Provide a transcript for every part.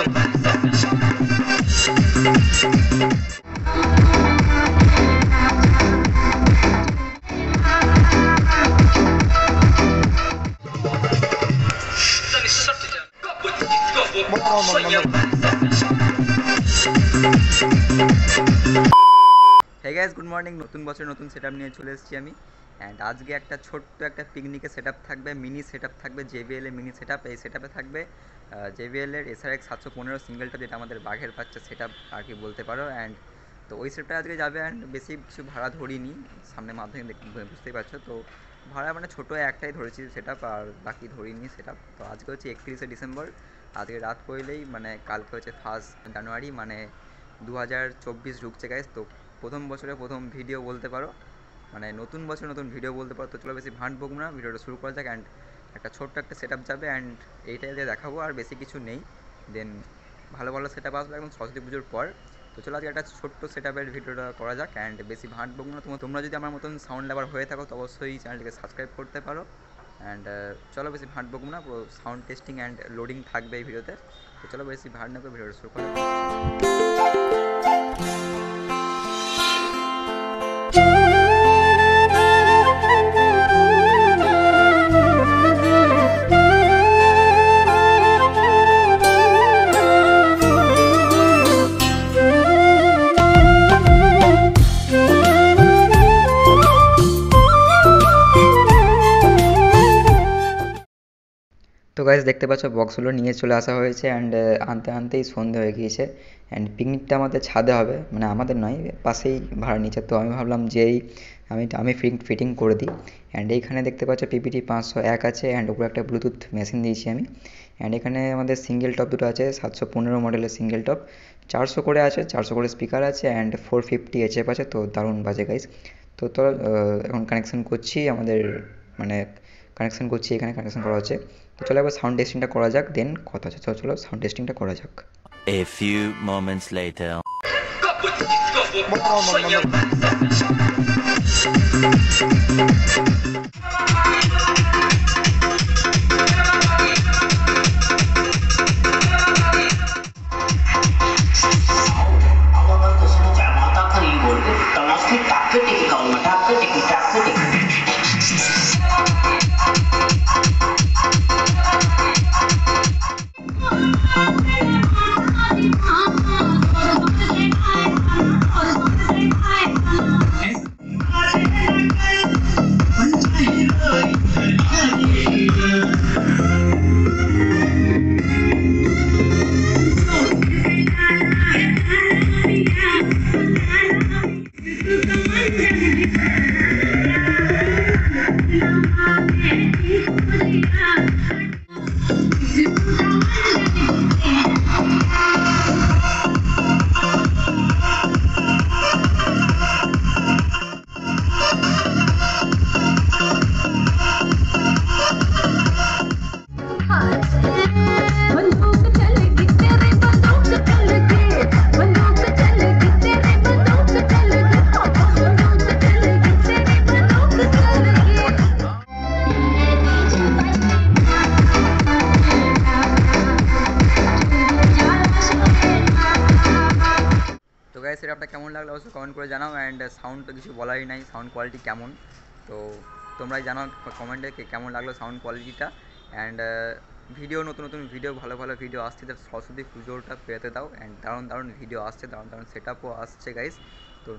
Hey guys, good morning. নতুন বছর নতুন সেটআপ নিয়ে চলে এসেছি আমি। অ্যান্ড আজকে একটা ছোট্ট একটা পিকনিকের সেটআপ থাকবে, মিনি সেটআপ থাকবে, জেবিএল এর মিনি সেটআপ। এই সেটআপে থাকবে জেবিএল এর SRX 715 সিঙ্গেলটা, যেটা আমাদের বাঘের বাচ্চা সেটআপ আর কি বলতে পারো। অ্যান্ড তো ওই সেটটা আজকে যাবে। অ্যান্ড বেশি কিছু ভাড়া ধরিনি, সামনে মাধ্যমিক বুঝতেই পারছো। তো ভাড়া মানে ছোটো একটাই ধরেছি সেটআপ, আর বাকি ধরিনি সেটআপ। তো আজকে হচ্ছে 31শে ডিসেম্বর। আজকে রাত পড়লেই মানে কালকে হচ্ছে 1 জানুয়ারি, মানে 2024 ঢুকছে গাইস। তো প্রথম বছরে প্রথম ভিডিও বলতে পারো, মানে নতুন বছর নতুন ভিডিও বলতে পারো। তো চলো বেশি ভাঁট বকবো না, ভিডিওটা শুরু করা যাক। অ্যান্ড একটা ছোট্ট একটা সেটআপ যাবে, অ্যান্ড এইটাই যে দেখাবো, আর বেশি কিছু নেই। দেন ভালো ভালো সেটআপ আসবে একদম সরস্বতী পুজোর পর। তো চলো আজকে একটা ছোট্ট সেটআপের ভিডিওটা করা যাক। অ্যান্ড বেশি ভাঁট বকবো না। তোমরা যদি আমার মতন সাউন্ড লাভার হয়ে থাকো তো অবশ্যই চ্যানেলটিকে সাবস্ক্রাইব করতে পারো। অ্যান্ড চলো বেশি ভাঁট বকবো না, সাউন্ড টেস্টিং অ্যান্ড লোডিং থাকবে এই ভিডিওতে। তো চলো বেশি ভাঁট না করে ভিডিওটা শুরু করা যাক। তো গাইস দেখতে পাচ্ছ বক্সগুলো নিয়ে চলে আসা হয়েছে। অ্যান্ড আনতে আনতেই সন্ধে হয়ে গিয়েছে। অ্যান্ড পিকনিকটা আমাদের ছাদে হবে, মানে আমাদের নয়, পাশেই ভাড়া নিচ্ছে। তো আমি ভাবলাম যে আমি ফিটিং করে দিই। অ্যান্ড এইখানে দেখতে পাচ্ছ PPT 501 আছে। অ্যান্ড উপরে একটা ব্লুটুথ মেশিন দিয়েছি আমি। অ্যান্ড এখানে আমাদের সিঙ্গেল টপ দুটো আছে, 715 মডেলের সিঙ্গেল টপ, 400 করে আছে, 400 করে স্পিকার আছে। অ্যান্ড 450 HF আছে। তো দারুণ বাজে গাইস। তো এখন কানেকশন করছি আমাদের, মানে কানেকশন করছি, এখানে কানেকশন করা হচ্ছে। তো চলো একবার সাউন্ড টেস্টিংটা করা যাক, দেন কথা হচ্ছে। চলো সাউন্ড টেস্টিংটা করা যাক। A few moments later. তো গাইস সেটআপটা কেমন লাগলো অবশ্যই কমেন্ট করে জানাও। অ্যান্ড সাউন্ড তো কিছু বলারই নাই, সাউন্ড কোয়ালিটি কেমন তো তোমরাই জানাও কমেন্টে কেমন লাগলো সাউন্ড কোয়ালিটিটা। অ্যান্ড ভিডিও নতুন নতুন ভিডিও, ভালো ভালো ভিডিও আসছে, তার সরস্বতী পুজোটা পেতে দাও। অ্যান্ড দারুণ দারুণ ভিডিও আসছে, দারুণ দারুণ সেটআপও আসছে গাইস। তো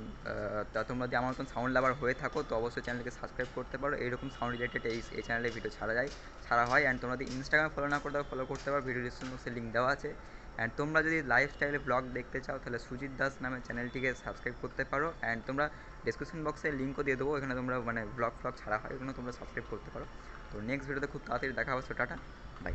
তোমরা যদি আমার মতন সাউন্ড লাভার হয়ে থাকো তো অবশ্যই চ্যানেলকে সাবস্ক্রাইব করতে পারো। এইরকম সাউন্ড রিলেটেড এই চ্যানেলে ভিডিও ছাড়া হয়। অ্যান্ড তোমরা যদি ইনস্টাগ্রামে ফলো না করতে ফলো করতে পারো, ভিডিও ডিসক্রিপশন বক্সে লিঙ্ক দেওয়া আছে। অ্যান্ড তোমরা যদি লাইফস্টাইলে ব্লগ দেখতে চাও তাহলে সুজিত দাস নামে চ্যানেলটিকে সাবস্ক্রাইব করতে পারো। অ্যান্ড তোমরা ডিসক্রিপশন বক্সে লিঙ্কও দিয়ে দেবো, এখানে তোমরা মানে ব্লগ ছাড়া হয়, এগুলো তোমরা সাবস্ক্রাইব করতে পারো। তো নেক্সট ভিডিওতে খুব তাড়াতাড়ি দেখা হচ্ছে। Tata, by.